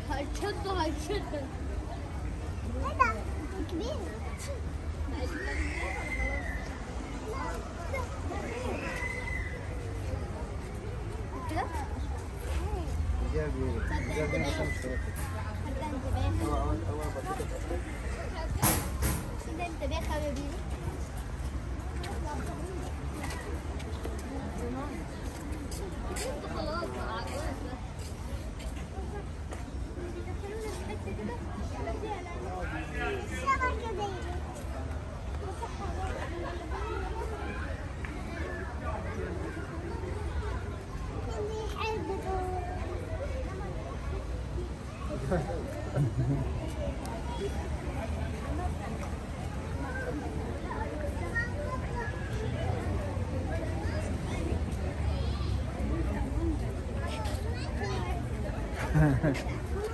هتشده هيشده. ايه ده؟ كبير. كده؟ انتباه حبيبي.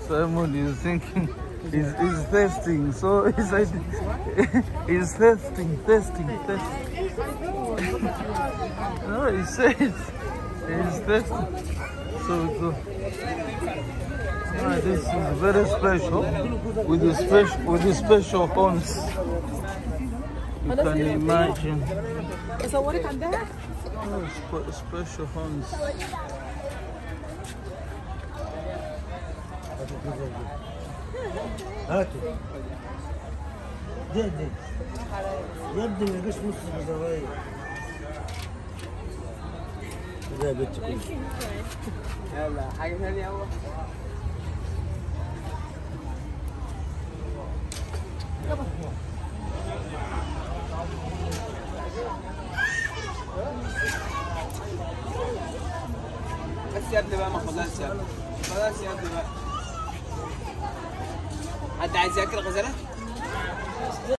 Simon is thinking, he's testing, so he's like, he's testing. No, he says he's testing. So this is very special with the special horns. You can imagine. Oh, special horns. هاتوا دي يبدو ما يجيش نص الزوايا كده يا بنت كويس. يلا حاجة ثانية أول. بس يا ابني بقى ما خلاص يا ابني، خلاص يا ابني بقى. حد عايز ياكل غزالة؟